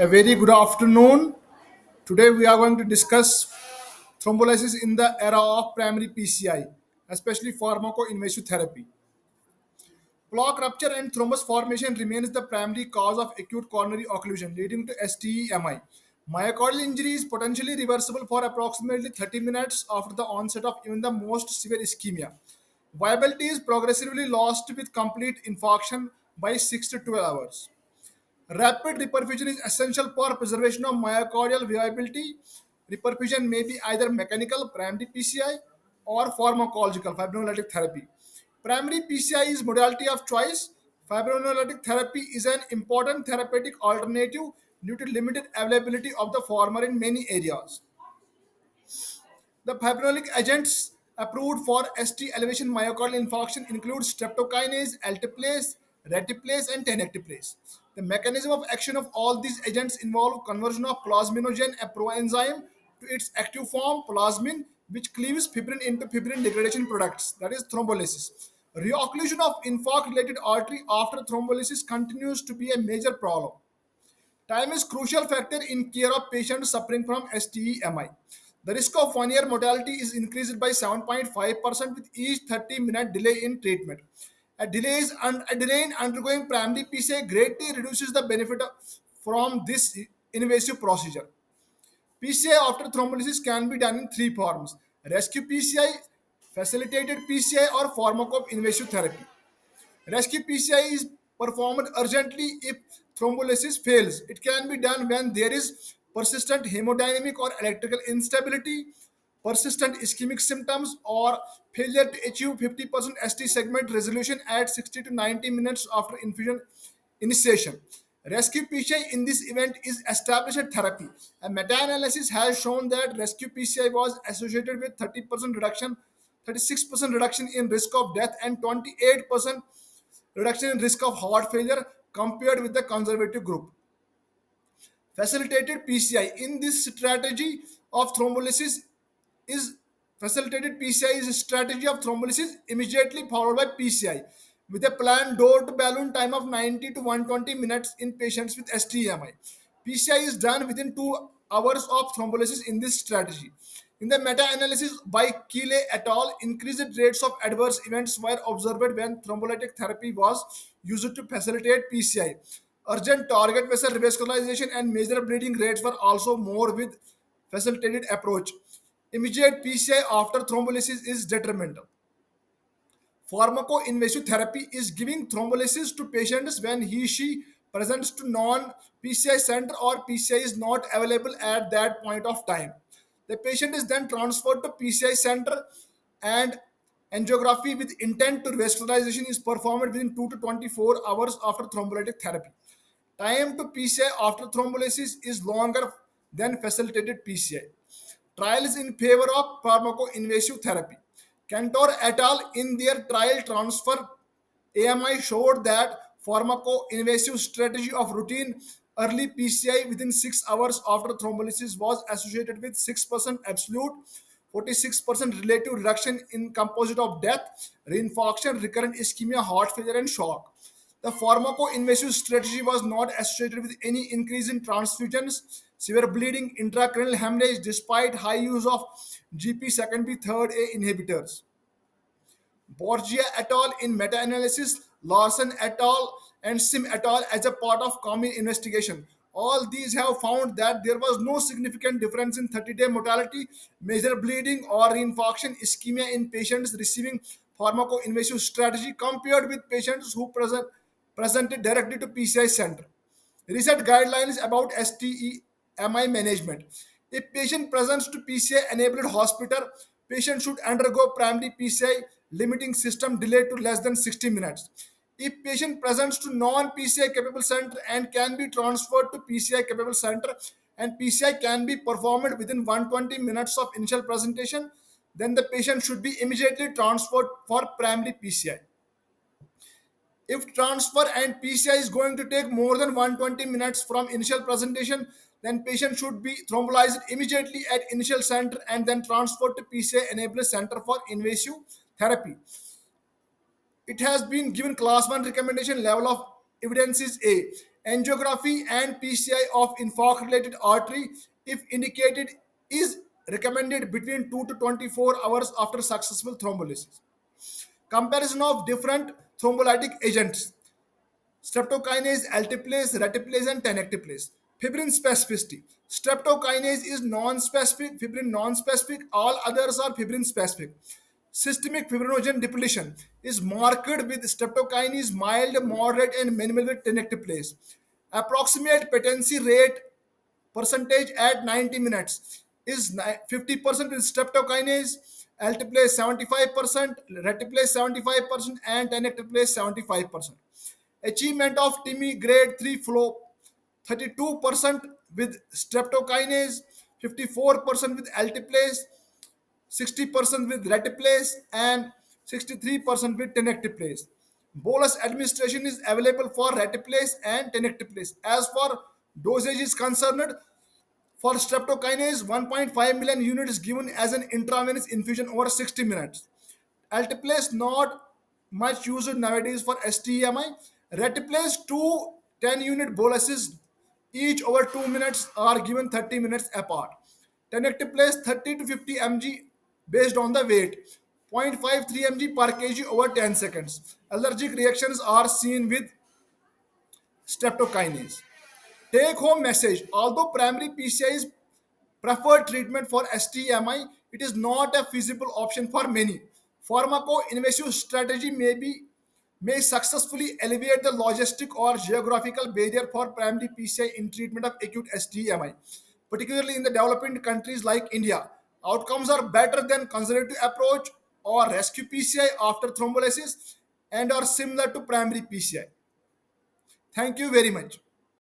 A very good afternoon. Today we are going to discuss thrombolysis in the era of primary PCI, especially pharmacoinvasive therapy. Plaque rupture and thrombus formation remains the primary cause of acute coronary occlusion, leading to STEMI. Myocardial injury is potentially reversible for approximately 30 minutes after the onset of even the most severe ischemia. Viability is progressively lost with complete infarction by 6 to 12 hours. Rapid reperfusion is essential for preservation of myocardial viability. Reperfusion may be either mechanical, primary PCI, or pharmacological, fibrinolytic therapy. Primary PCI is modality of choice. Fibrinolytic therapy is an important therapeutic alternative due to limited availability of the former in many areas. The fibrinolytic agents approved for ST elevation myocardial infarction include streptokinase, alteplase, retiplase, and tenecteplase. The mechanism of action of all these agents involve conversion of plasminogen, a proenzyme, to its active form, plasmin, which cleaves fibrin into fibrin degradation products, that is thrombolysis. Reocclusion of infarct-related artery after thrombolysis continues to be a major problem. Time is crucial factor in care of patients suffering from STEMI. The risk of one-year mortality is increased by 7.5% with each 30-minute delay in treatment. A delay in undergoing primary PCI greatly reduces the benefit from this invasive procedure. PCI after thrombolysis can be done in three forms: rescue PCI, facilitated PCI, or pharmacoinvasive therapy. Rescue PCI is performed urgently if thrombolysis fails. It can be done when there is persistent hemodynamic or electrical instability, persistent ischemic symptoms, or failure to achieve 50% ST segment resolution at 60 to 90 minutes after infusion initiation. Rescue PCI in this event is established therapy. A meta-analysis has shown that rescue PCI was associated with 30% reduction, 36% reduction in risk of death, and 28% reduction in risk of heart failure compared with the conservative group. Facilitated PCI in this strategy of thrombolysis is facilitated PCI is a strategy of thrombolysis immediately followed by PCI with a planned door to balloon time of 90 to 120 minutes in patients with STEMI. PCI is done within 2 hours of thrombolysis in this strategy. In the meta-analysis by Keeley et al., increased rates of adverse events were observed when thrombolytic therapy was used to facilitate PCI. Urgent target vessel revascularization and major bleeding rates were also more with facilitated approach. Immediate PCI after thrombolysis is detrimental. Pharmacoinvasive therapy is giving thrombolysis to patients when he/she presents to non-PCI center or PCI is not available at that point of time. The patient is then transferred to PCI center and angiography with intent to vascularization is performed within 2 to 24 hours after thrombolytic therapy. Time to PCI after thrombolysis is longer than facilitated PCI. Trials in favor of pharmacoinvasive therapy. Cantor et al. In their trial transfer AMI showed that pharmacoinvasive strategy of routine early PCI within 6 hours after thrombolysis was associated with 6% absolute, 46% relative reduction in composite of death, reinfarction, recurrent ischemia, heart failure, and shock. The pharmacoinvasive strategy was not associated with any increase in transfusions, severe bleeding, intracranial hemorrhage, despite high use of GP second B third A inhibitors. Borgia et al. In meta-analysis, Larson et al. And Sim et al. As a part of common investigation. All these have found that there was no significant difference in 30-day mortality, major bleeding, or infarction ischemia in patients receiving pharmacoinvasive strategy compared with patients who presented directly to PCI center. Reset guidelines about STEMI management. If patient presents to PCI-enabled hospital, patient should undergo primary PCI limiting system delay to less than 60 minutes. If patient presents to non-PCI capable center and can be transferred to PCI capable center and PCI can be performed within 120 minutes of initial presentation, then the patient should be immediately transferred for primary PCI. If transfer and PCI is going to take more than 120 minutes from initial presentation, then patient should be thrombolized immediately at initial center and then transferred to PCI enabled center for invasive therapy. It has been given class 1 recommendation level of evidence is A. Angiography and PCI of infarct-related artery, if indicated, is recommended between 2 to 24 hours after successful thrombolysis. Comparison of different thrombolytic agents: streptokinase, alteplase, reteplase, and tenecteplase. Fibrin specificity: streptokinase is non-specific, fibrin non-specific, all others are fibrin specific. Systemic fibrinogen depletion is marked with streptokinase mild, moderate, and minimal with tenecteplase. Approximate patency rate percentage at 90 minutes is 50% with streptokinase, alteplase 75%, reteplase 75%, and tenecteplase 75%. Achievement of TIMI grade 3 flow: 32% with streptokinase, 54% with alteplase, 60% with reteplase, and 63% with tenecteplase. Bolus administration is available for reteplase and tenecteplase. As for dosage is concerned, for streptokinase, 1.5 million units given as an intravenous infusion over 60 minutes. Alteplase not much used nowadays for STEMI. Reteplase 2 10-unit boluses each over 2 minutes are given 30 minutes apart. Tenecteplase 30 to 50 mg based on the weight. 0.53 mg per kg over 10 seconds. Allergic reactions are seen with streptokinase. Take home message: although primary PCI is preferred treatment for STMI, it is not a feasible option for many. Pharmaco-invasive strategy may successfully alleviate the logistic or geographical barrier for primary PCI in treatment of acute STMI, particularly in the developing countries like India. Outcomes are better than conservative approach or rescue PCI after thrombolysis and are similar to primary PCI. Thank you very much.